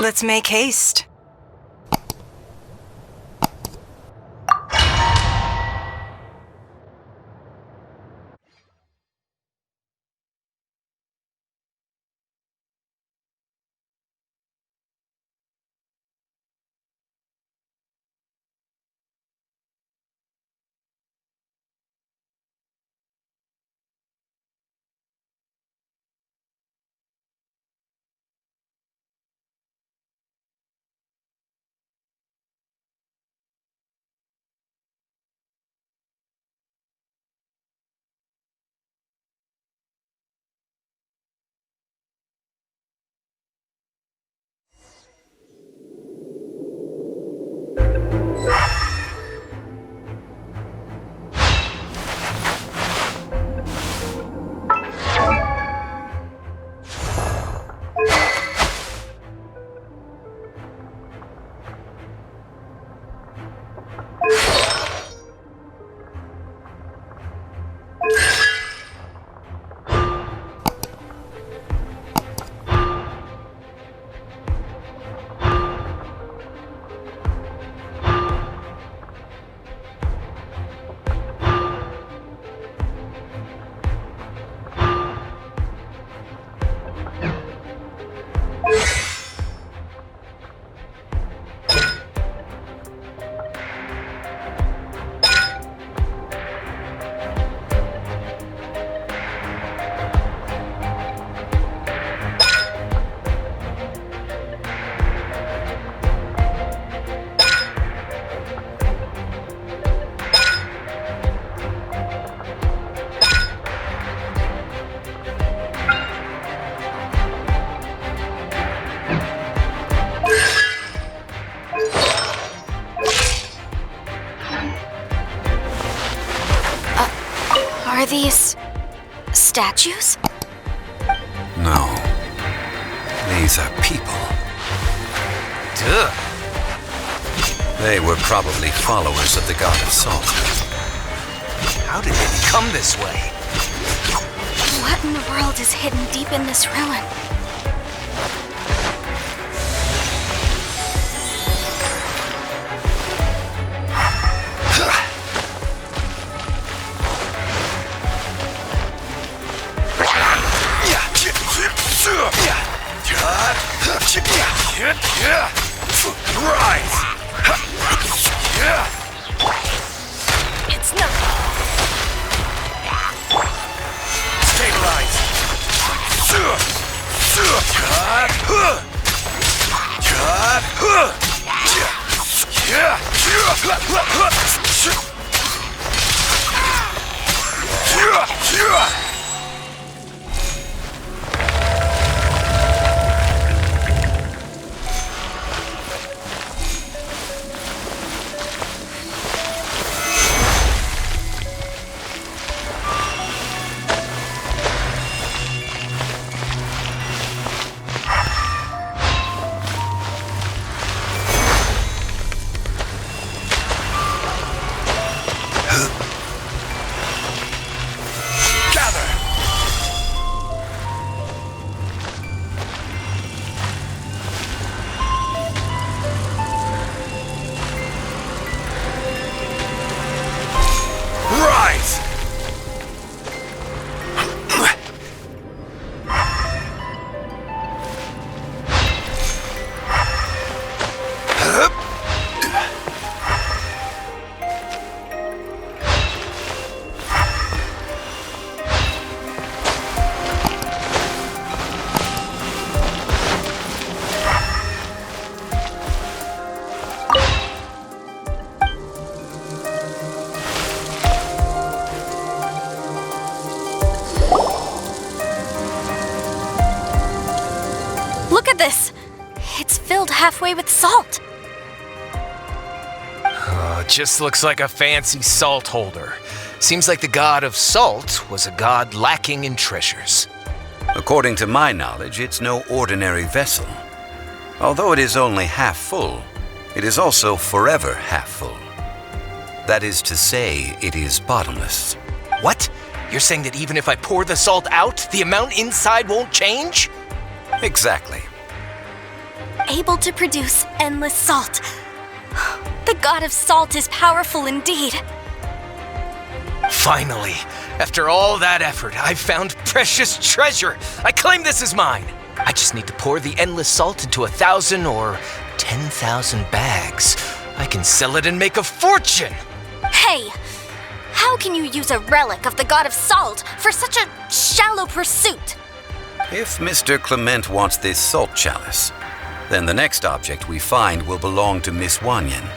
Let's make haste. Are these statues? No. These are people. Duh. They were probably followers of the god of salt. How did they become this way? What in the world is hidden deep in this ruin? Rise! It's not. Stabilize! Look at this! It's filled halfway with salt. Just looks like a fancy salt holder. Seems like the god of salt was a god lacking in treasures. According to my knowledge, it's no ordinary vessel. Although it is only half full, it is also forever half full. That is to say, it is bottomless. What? You're saying that even if I pour the salt out, the amount inside won't change? Exactly. able to produce endless salt. The god of salt is powerful indeed. Finally, after all that effort, I've found precious treasure. I claim this as mine. I just need to pour the endless salt into 1,000 or 10,000 bags. I can sell it and make a fortune. Hey, how can you use a relic of the god of salt for such a shallow pursuit? If Mr. Clement wants this salt chalice, then the next object we find will belong to Miss Wanyan,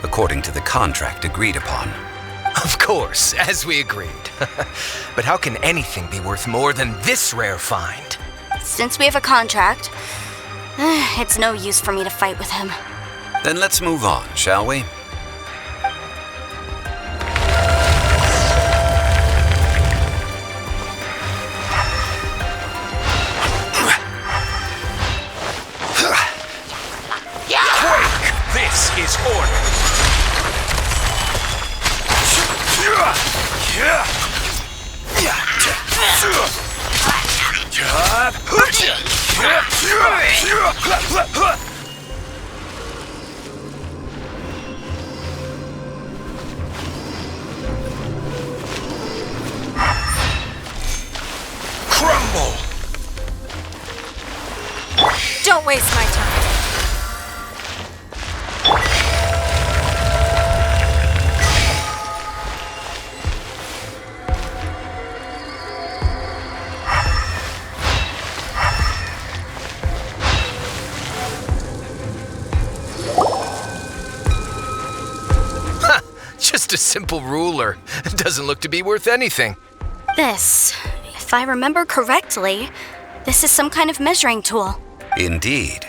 according to the contract agreed upon. Of course, as we agreed. But how can anything be worth more than this rare find? Since we have a contract, it's no use for me to fight with him. Then let's move on, shall we? Quick! This is order! Crumble! Don't waste my time. Just a simple ruler. It doesn't look to be worth anything. This, if I remember correctly, this is some kind of measuring tool. Indeed.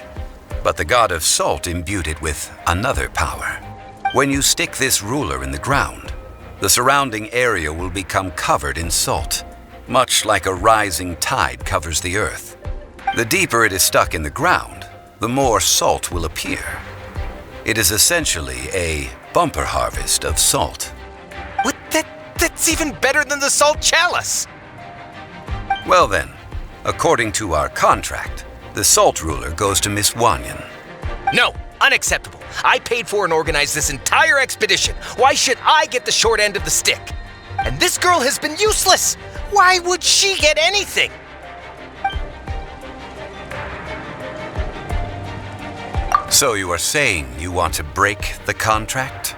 But the god of salt imbued it with another power. When you stick this ruler in the ground, the surrounding area will become covered in salt, much like a rising tide covers the earth. The deeper it is stuck in the ground, the more salt will appear. It is essentially a bumper harvest of salt. What? That's even better than the salt chalice! Well then, according to our contract, the salt ruler goes to Miss Wanyan. No, unacceptable. I paid for and organized this entire expedition. Why should I get the short end of the stick? And this girl has been useless. Why would she get anything? So you are saying you want to break the contract?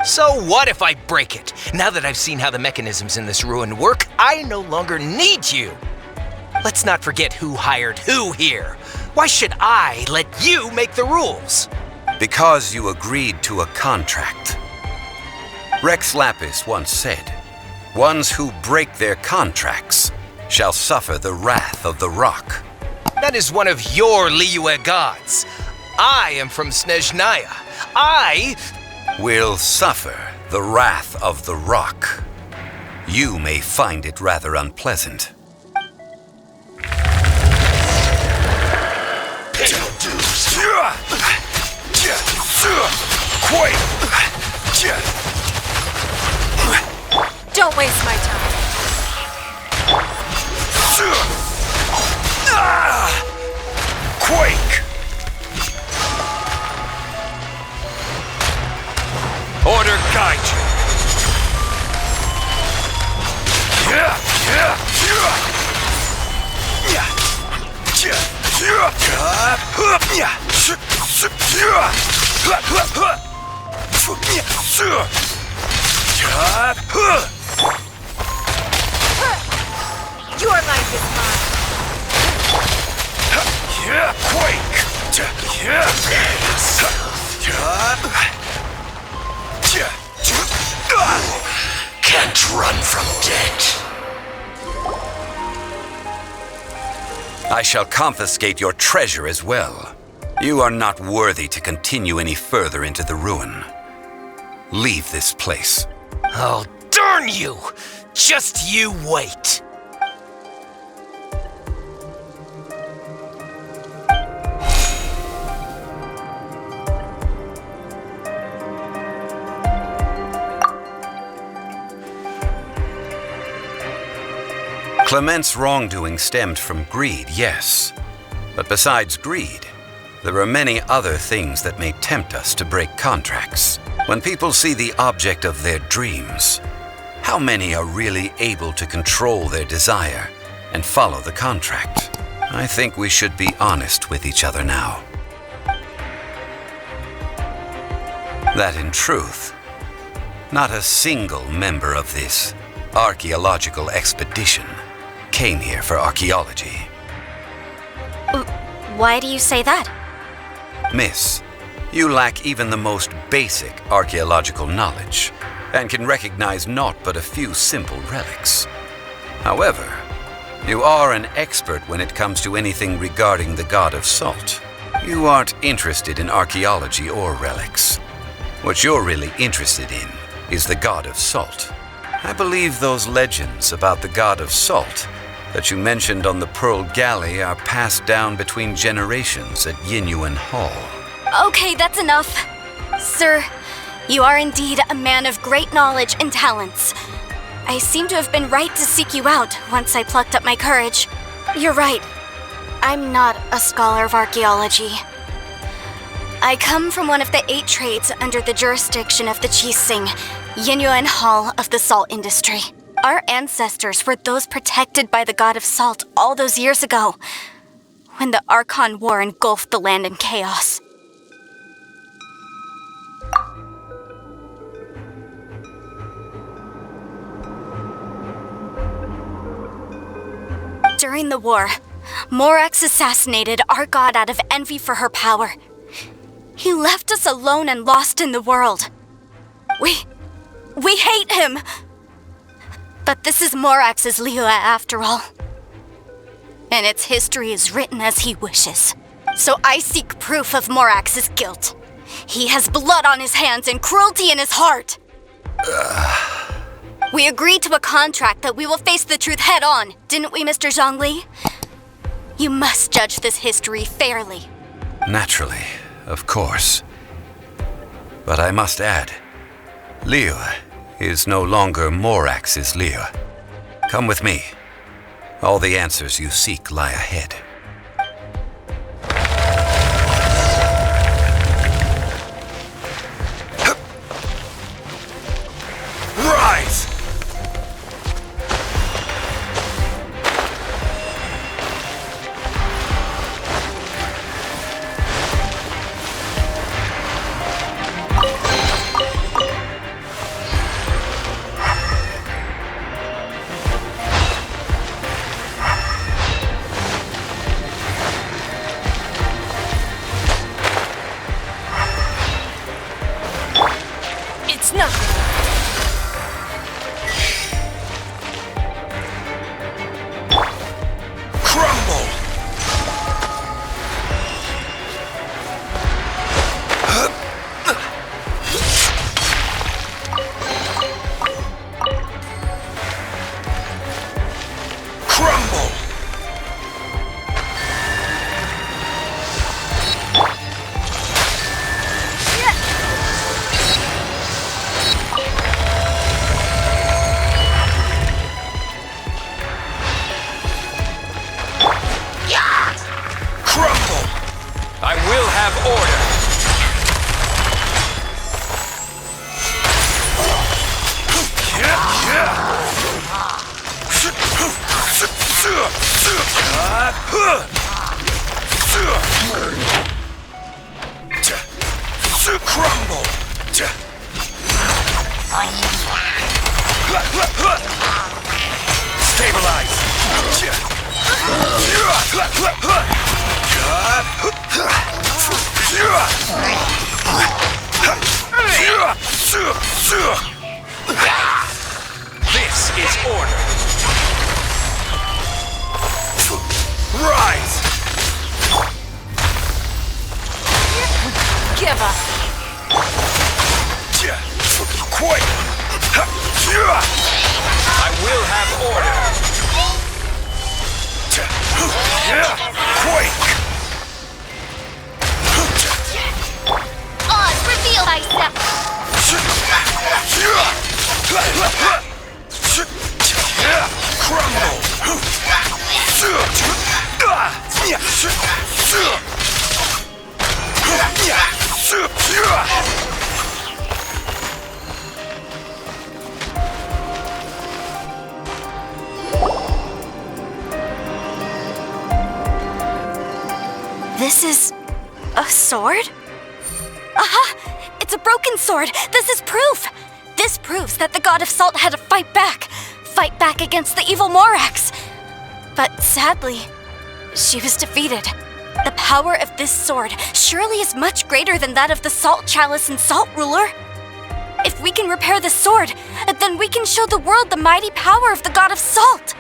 So what if I break it? Now that I've seen how the mechanisms in this ruin work, I no longer need you. Let's not forget who hired who here. Why should I let you make the rules? Because you agreed to a contract. Rex Lapis once said, "Ones who break their contracts shall suffer the wrath of the rock." That is one of your Liyue gods. I am from Snezhnaya. I will suffer the wrath of the rock. You may find it rather unpleasant. Don't waste my time. Quake! Order guide you. Your life is mine. Quake! Can't run from death. I shall confiscate your treasure as well. You are not worthy to continue any further into the ruin. Leave this place. Oh, darn you! Just you wait. Clement's wrongdoing stemmed from greed, yes. But besides greed, There are many other things that may tempt us to break contracts. When people see the object of their dreams, how many are really able to control their desire and follow the contract? I think we should be honest with each other now. That in truth, not a single member of this archaeological expedition came here for archaeology. Why do you say that? Miss, you lack even the most basic archaeological knowledge and can recognize naught but a few simple relics. However, you are an expert when it comes to anything regarding the god of salt. You aren't interested in archaeology or relics. What you're really interested in is the god of salt. I believe those legends about the god of salt that you mentioned on the Pearl Galley are passed down between generations at Yinyuan Hall. Okay, that's enough. Sir, you are indeed a man of great knowledge and talents. I seem to have been right to seek you out once I plucked up my courage. You're right. I'm not a scholar of archaeology. I come from one of the 8 trades under the jurisdiction of the Qixing, Yinyuan Hall of the salt industry. Our ancestors were those protected by the god of salt all those years ago, when the Archon War engulfed the land in chaos. During the war, Morax assassinated our god out of envy for her power. He left us alone and lost in the world. We hate him! But this is Morax's Liyue after all. And its history is written as he wishes. So I seek proof of Morax's guilt. He has blood on his hands and cruelty in his heart. We agreed to a contract that we will face the truth head on, didn't we, Mr. Zhongli? You must judge this history fairly. Naturally, of course. But I must add, Liyue is no longer Morax's Liyue. Come with me. All the answers you seek lie ahead. Rise! It's nothing. Crumble! Crumble! Crumble! I will have order. Crumble! Stabilize! This is order. Rise! Give up. Quake! I will have order. Quake! On, reveal thyself. This is a sword? Aha! It's a broken sword! This is proof! This proves that the god of salt had to fight back against the evil Morax. But sadly, she was defeated. The power of this sword surely is much greater than that of the Salt Chalice and Salt Ruler. If we can repair the sword, then we can show the world the mighty power of the god of salt.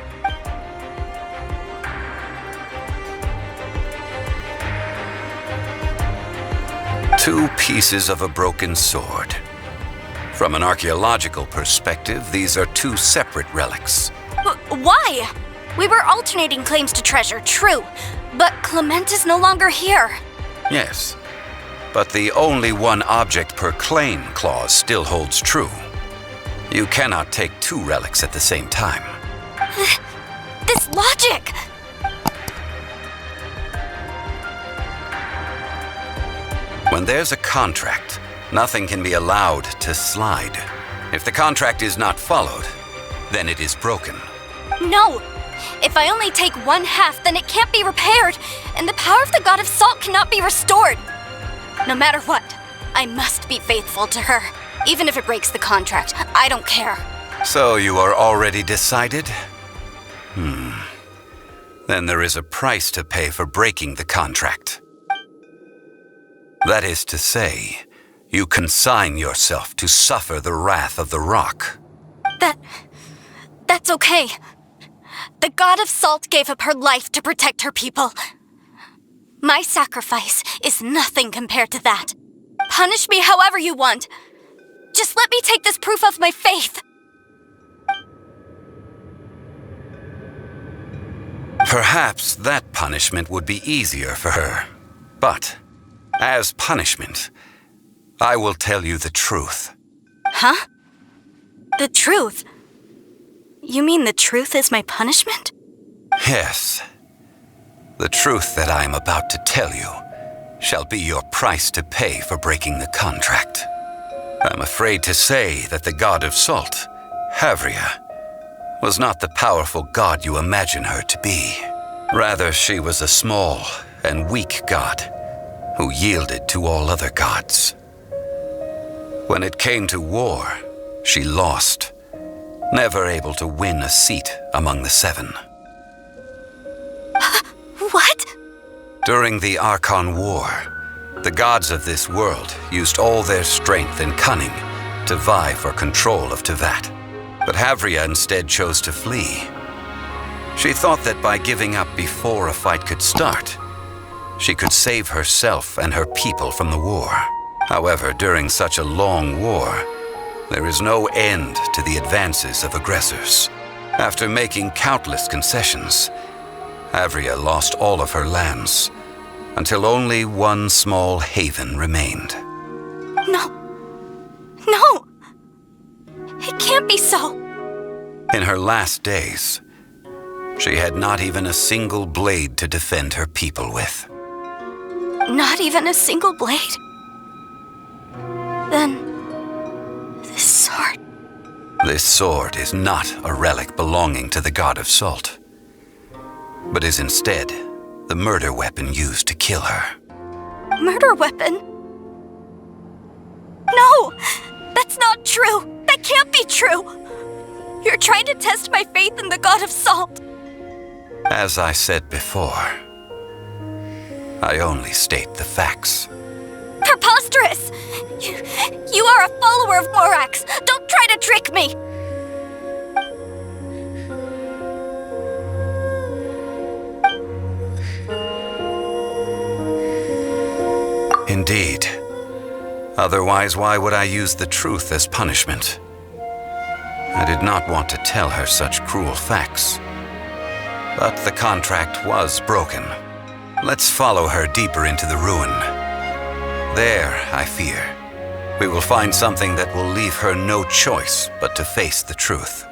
Two pieces of a broken sword. From an archaeological perspective, these are two separate relics. Why? We were alternating claims to treasure, true, but Clement is no longer here. Yes, but the only one object per claim clause still holds true. You cannot take two relics at the same time. This logic! When there's a contract, nothing can be allowed to slide. If the contract is not followed, then it is broken. No! If I only take one half, then it can't be repaired, and the power of the god of salt cannot be restored. No matter what, I must be faithful to her. Even if it breaks the contract, I don't care. So you are already decided? Then there is a price to pay for breaking the contract. That is to say, you consign yourself to suffer the wrath of the rock. That's okay. The god of salt gave up her life to protect her people. My sacrifice is nothing compared to that. Punish me however you want. Just let me take this proof of my faith. Perhaps that punishment would be easier for her. But, as punishment, I will tell you the truth. Huh? The truth? You mean the truth is my punishment? Yes. The truth that I am about to tell you shall be your price to pay for breaking the contract. I'm afraid to say that the god of salt, Havria, was not the powerful god you imagine her to be. Rather, she was a small and weak god who yielded to all other gods. When it came to war, she lost, never able to win a seat among the seven. What? During the Archon War, the gods of this world used all their strength and cunning to vie for control of Tevat. But Havria instead chose to flee. She thought that by giving up before a fight could start, she could save herself and her people from the war. However, during such a long war, there is no end to the advances of aggressors. After making countless concessions, Havria lost all of her lands, until only one small haven remained. No. No! It can't be so. In her last days, she had not even a single blade to defend her people with. Not even a single blade? Then, this sword... This sword is not a relic belonging to the god of salt, but is instead the murder weapon used to kill her. Murder weapon? No! That's not true! That can't be true! You're trying to test my faith in the god of salt! As I said before, I only state the facts. Preposterous! You are a follower of Morax! Don't try to trick me! Indeed. Otherwise, why would I use the truth as punishment? I did not want to tell her such cruel facts. But the contract was broken. Let's follow her deeper into the ruin. There, I fear, we will find something that will leave her no choice but to face the truth.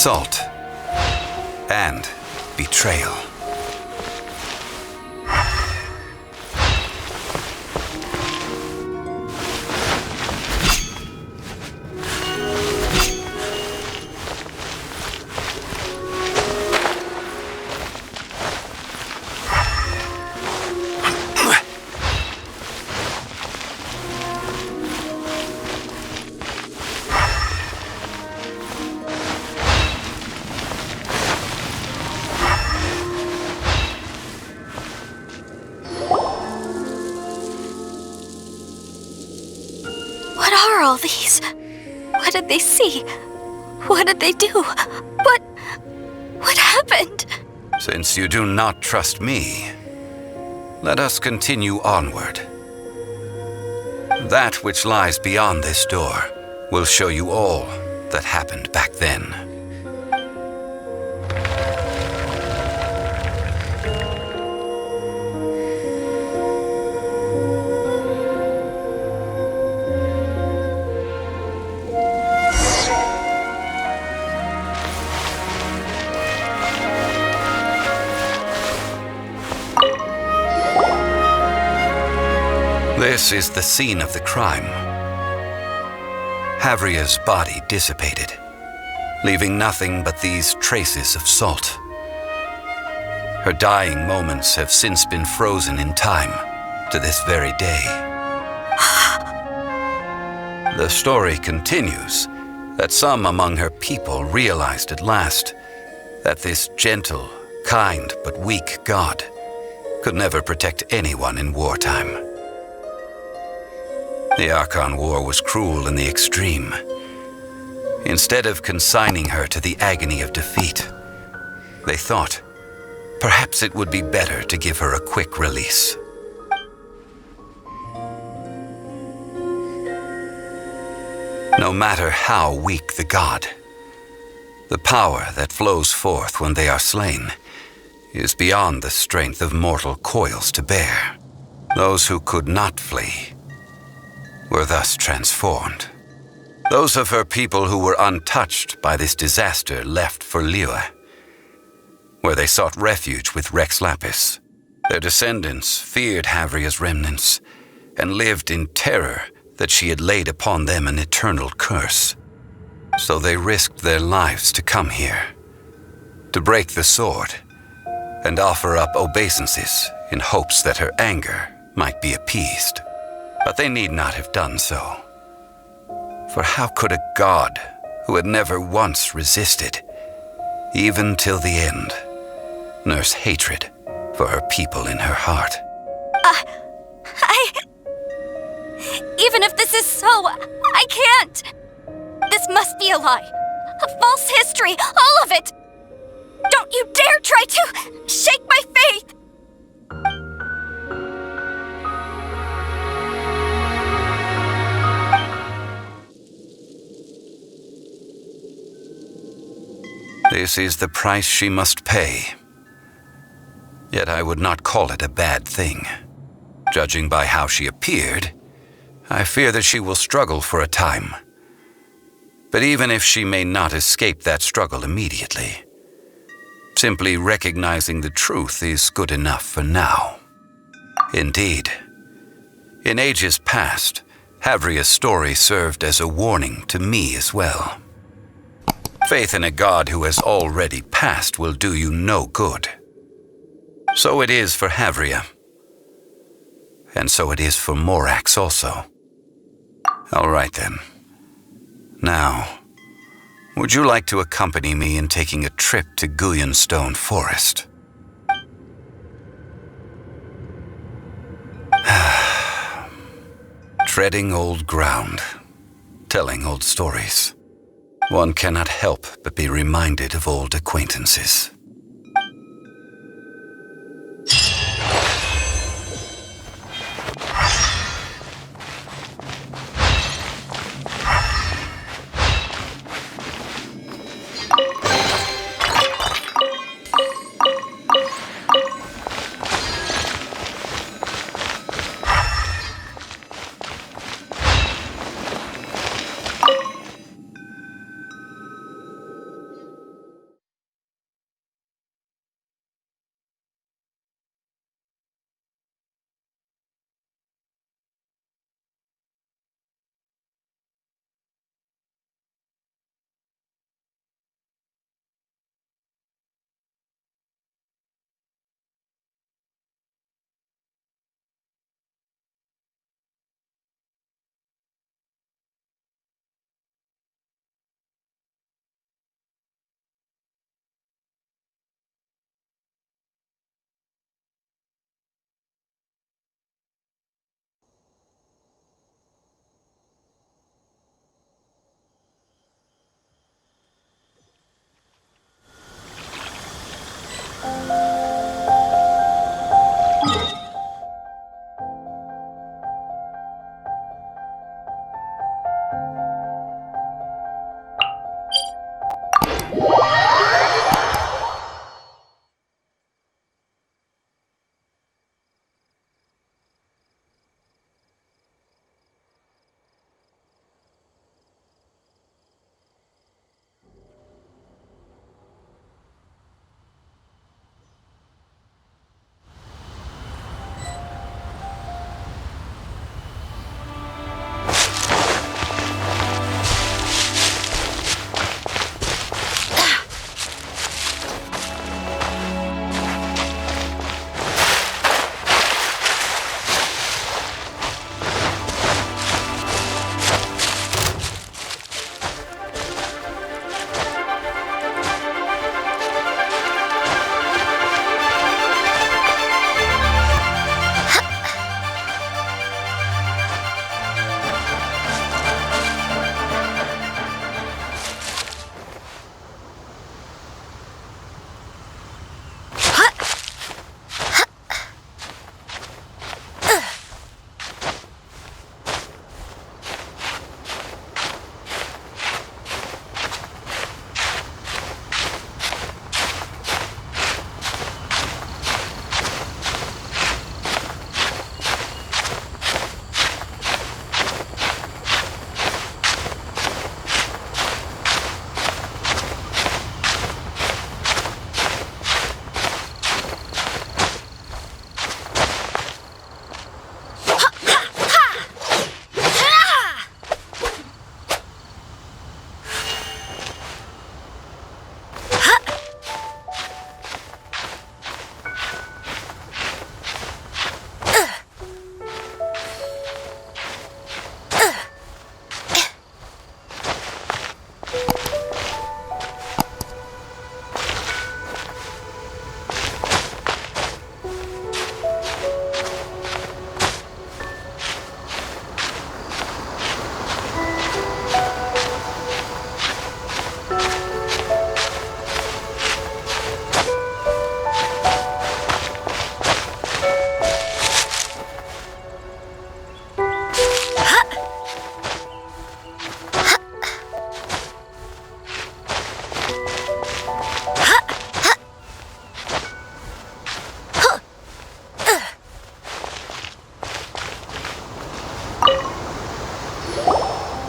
Assault and betrayal. What are all these? What did they see? What did they do? What happened? Since you do not trust me, let us continue onward. That which lies beyond this door will show you all that happened back then. This is the scene of the crime. Havria's body dissipated, leaving nothing but these traces of salt. Her dying moments have since been frozen in time to this very day. The story continues that some among her people realized at last that this gentle, kind, but weak god could never protect anyone in wartime. The Archon War was cruel in the extreme. Instead of consigning her to the agony of defeat, they thought perhaps it would be better to give her a quick release. No matter how weak the god, the power that flows forth when they are slain is beyond the strength of mortal coils to bear. Those who could not flee were thus transformed. Those of her people who were untouched by this disaster left for Liyue, where they sought refuge with Rex Lapis. Their descendants feared Havria's remnants and lived in terror that she had laid upon them an eternal curse. So they risked their lives to come here, to break the sword, and offer up obeisances in hopes that her anger might be appeased. But they need not have done so. For how could a god who had never once resisted, even till the end, nurse hatred for her people in her heart? Even if this is so, I can't! This must be a lie. A false history, all of it! Don't you dare try to shake my faith! This is the price she must pay. Yet I would not call it a bad thing. Judging by how she appeared, I fear that she will struggle for a time. But even if she may not escape that struggle immediately, simply recognizing the truth is good enough for now. Indeed, in ages past, Havria's story served as a warning to me as well. Faith in a god who has already passed will do you no good. So it is for Havria. And so it is for Morax also. All right then. Now, would you like to accompany me in taking a trip to Guyanstone Forest? Treading old ground, telling old stories. One cannot help but be reminded of old acquaintances.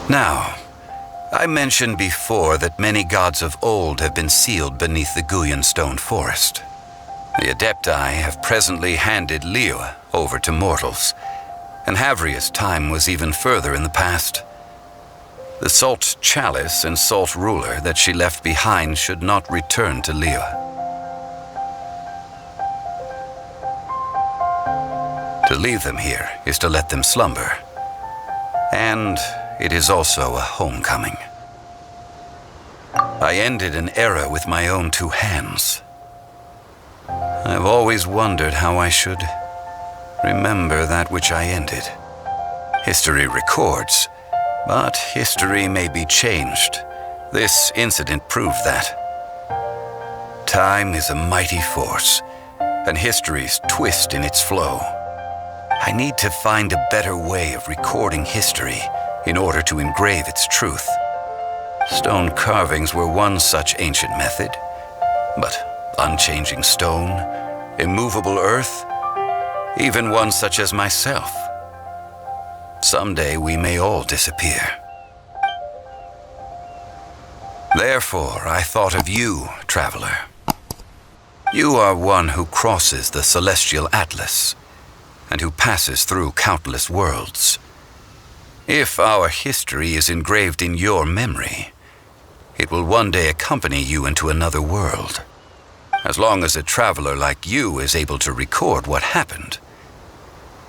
Now, I mentioned before that many gods of old have been sealed beneath the Guyan stone forest. The Adepti have presently handed Liyue over to mortals, and Havria's time was even further in the past. The Salt Chalice and Salt Ruler that she left behind should not return to Liyue. To leave them here is to let them slumber, and it is also a homecoming. I ended an era with my own two hands. I've always wondered how I should remember that which I ended. History records, but history may be changed. This incident proved that. Time is a mighty force, and history's twist in its flow. I need to find a better way of recording history in order to engrave its truth. Stone carvings were one such ancient method, but unchanging stone, immovable earth, even one such as myself. Someday we may all disappear. Therefore, I thought of you, traveler. You are one who crosses the celestial atlas, and who passes through countless worlds. If our history is engraved in your memory, it will one day accompany you into another world. As long as a traveler like you is able to record what happened,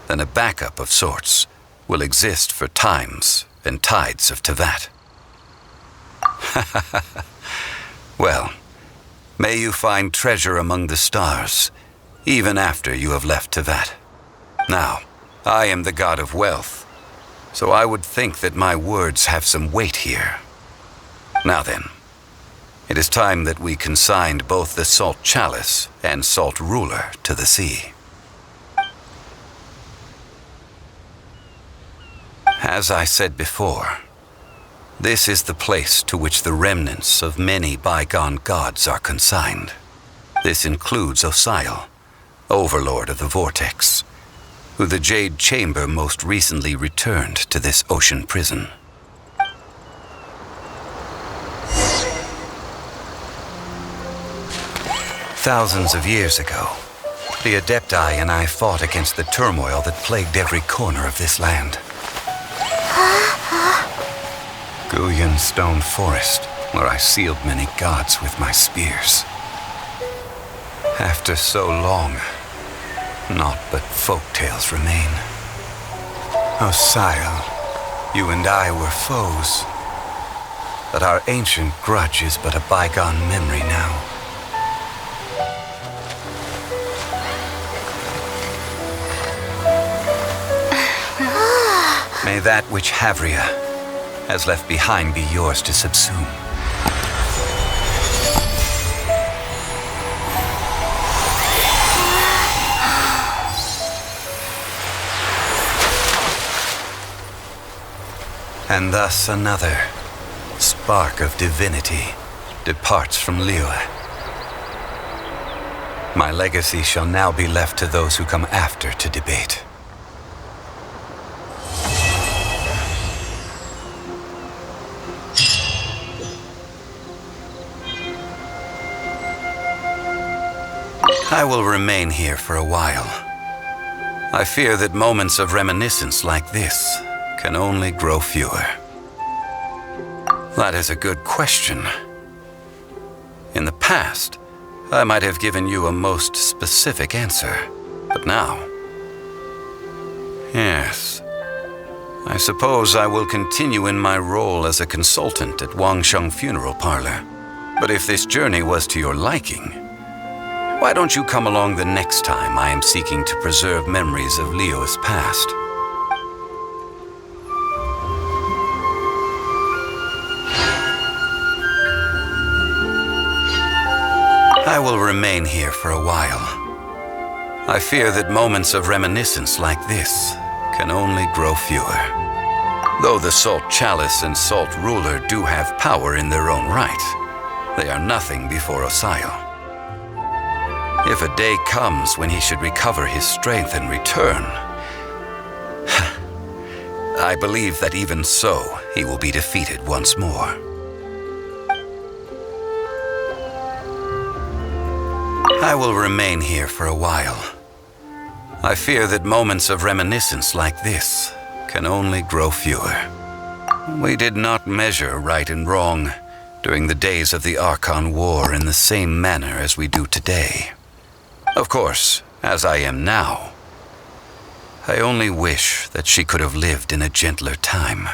then a backup of sorts will exist for times and tides of Teyvat. Well, may you find treasure among the stars, even after you have left Teyvat. Now, I am the god of wealth, so I would think that my words have some weight here. Now then, it is time that we consigned both the Salt Chalice and Salt Ruler to the sea. As I said before, this is the place to which the remnants of many bygone gods are consigned. This includes Osial, Overlord of the Vortex, who the Jade Chamber most recently returned to this ocean prison. Thousands of years ago, the Adepti and I fought against the turmoil that plagued every corner of this land. Guyan Stone Forest, where I sealed many gods with my spears. After so long, naught but folk tales remain. Osial, you and I were foes, but our ancient grudge is but a bygone memory now. May that which Havria has left behind be yours to subsume. And thus another spark of divinity departs from Liyue. My legacy shall now be left to those who come after to debate. I will remain here for a while. I fear that moments of reminiscence like this can only grow fewer. That is a good question. In the past, I might have given you a most specific answer, but now... Yes, I suppose I will continue in my role as a consultant at Wangsheng Funeral Parlor. But if this journey was to your liking, why don't you come along the next time I am seeking to preserve memories of Liyue's past? I will remain here for a while. I fear that moments of reminiscence like this can only grow fewer. Though the Salt Chalice and Salt Ruler do have power in their own right, they are nothing before Osial. If a day comes when he should recover his strength and return, I believe that even so, he will be defeated once more. I will remain here for a while. I fear that moments of reminiscence like this can only grow fewer. We did not measure right and wrong during the days of the Archon War in the same manner as we do today. Of course, as I am now, I only wish that she could have lived in a gentler time.